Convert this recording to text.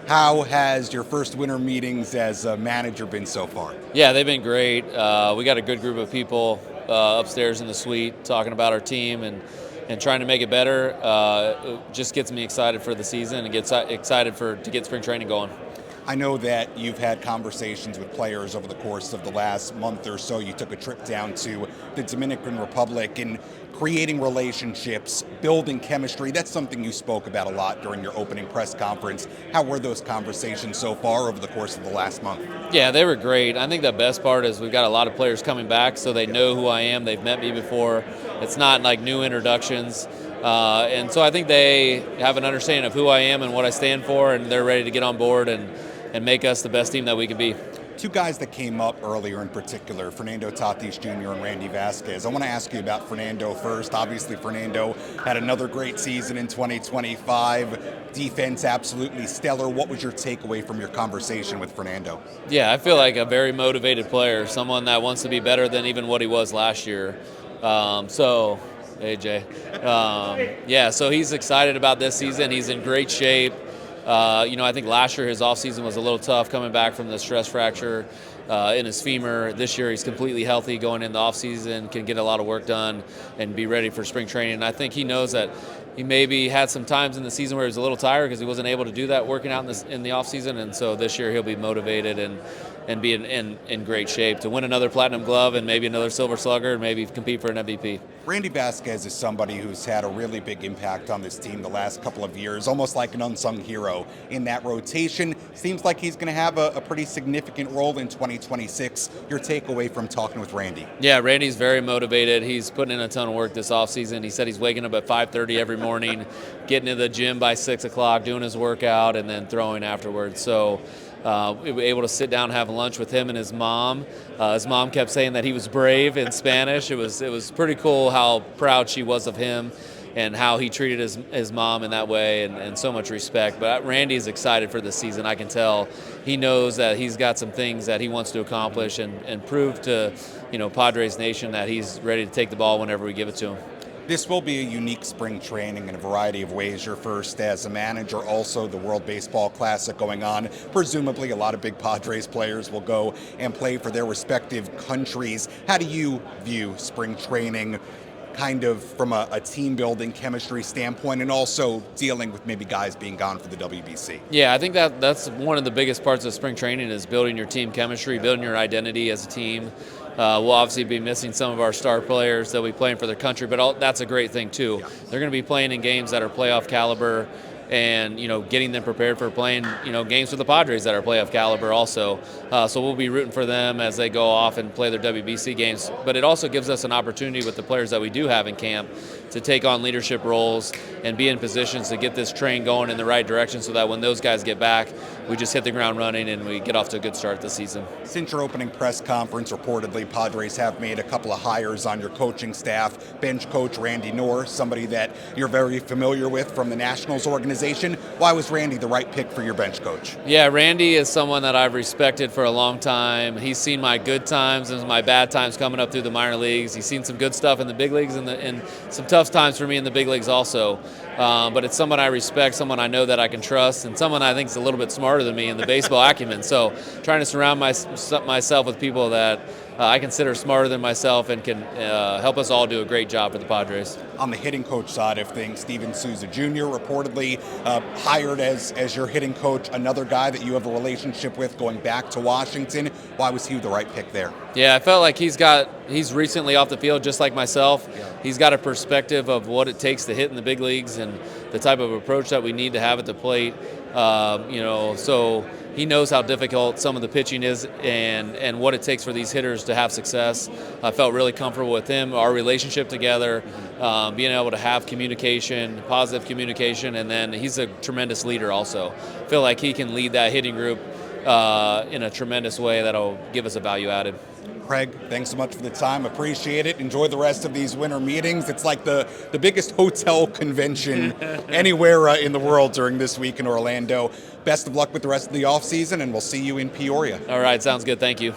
How has your first winter meetings as a manager been so far? Yeah, they've been great. We got a good group of people upstairs in the suite talking about our team and trying to make it better. It just gets me excited for the season and gets excited to get spring training going. I know that you've had conversations with players over the course of the last month or so. You took a trip down to the Dominican Republic and creating relationships, building chemistry. That's something you spoke about a lot during your opening press conference. How were those conversations so far over the course of the last month? Yeah, they were great. I think the best part is we've got a lot of players coming back, so they know who I am. They've met me before. It's not like new introductions. And so I think they have an understanding of who I am and what I stand for, and they're ready to get on board and make us the best team that we can be. Two guys that came up earlier in particular, Fernando Tatis Jr. and Randy Vasquez. I want to ask you about Fernando first. Obviously, Fernando had another great season in 2025. Defense absolutely stellar. What was your takeaway from your conversation with Fernando? Yeah, I feel like a very motivated player, someone that wants to be better than even what he was last year. So, AJ. Yeah, so he's excited about this season. He's in great shape. I think last year his offseason was a little tough coming back from the stress fracture in his femur. This year he's completely healthy going into the offseason, can get a lot of work done and be ready for spring training. And I think he knows that he maybe had some times in the season where he was a little tired because he wasn't able to do that working out in the offseason. And so this year he'll be motivated and be in great shape to win another Platinum Glove and maybe another Silver Slugger and maybe compete for an MVP. Randy Vasquez is somebody who's had a really big impact on this team the last couple of years, almost like an unsung hero in that rotation. Seems like he's going to have a pretty significant role in 2026. Your takeaway from talking with Randy? Yeah, Randy's very motivated. He's putting in a ton of work this offseason. He said he's waking up at 5:30 every morning, getting to the gym by 6 o'clock, doing his workout, and then throwing afterwards. So we were able to sit down and have lunch with him and his mom. His mom kept saying that he was brave in Spanish. It was pretty cool how proud she was of him and how he treated his mom in that way and so much respect. But Randy's excited for this season. I can tell he knows that he's got some things that he wants to accomplish and prove to Padres Nation that he's ready to take the ball whenever we give it to him. This will be a unique spring training in a variety of ways. Your first as a manager, also the World Baseball Classic going on. Presumably a lot of big Padres players will go and play for their respective countries. How do you view spring training kind of from a team building chemistry standpoint and also dealing with maybe guys being gone for the WBC? Yeah, I think that's one of the biggest parts of spring training is building your team chemistry, building your identity as a team. We'll obviously be missing some of our star players. They'll be playing for their country, but that's a great thing too. Yeah. They're going to be playing in games that are playoff caliber and getting them prepared for playing games with the Padres that are playoff caliber also. So we'll be rooting for them as they go off and play their WBC games. But it also gives us an opportunity with the players that we do have in camp to take on leadership roles and be in positions to get this train going in the right direction so that when those guys get back, we just hit the ground running and we get off to a good start this season. Since your opening press conference, reportedly, Padres have made a couple of hires on your coaching staff. Bench coach Randy Knorr, somebody that you're very familiar with from the Nationals organization. Why was Randy the right pick for your bench coach? Yeah, Randy is someone that I've respected for a long time. He's seen my good times and my bad times coming up through the minor leagues. He's seen some good stuff in the big leagues and some tough times for me in the big leagues also. But it's someone I respect, someone I know that I can trust, and someone I think is a little bit smarter than me in the baseball acumen. So trying to surround myself with people that I consider smarter than myself and can help us all do a great job for the Padres. On the hitting coach side of things, Steven Souza Jr. reportedly hired as your hitting coach, another guy that you have a relationship with going back to Washington. Why was he the right pick there? Yeah, I felt like he's recently off the field just like myself. Yeah. He's got a perspective of what it takes to hit in the big leagues and the type of approach that we need to have at the plate. So he knows how difficult some of the pitching is and what it takes for these hitters to have success. I felt really comfortable with him, our relationship together, being able to have communication, positive communication, and then he's a tremendous leader also. I feel like he can lead that hitting group in a tremendous way that'll give us a value added. Craig, thanks so much for the time. Appreciate it. Enjoy the rest of these winter meetings. It's like the biggest hotel convention anywhere in the world during this week in Orlando. Best of luck with the rest of the offseason, and we'll see you in Peoria. All right, sounds good. Thank you.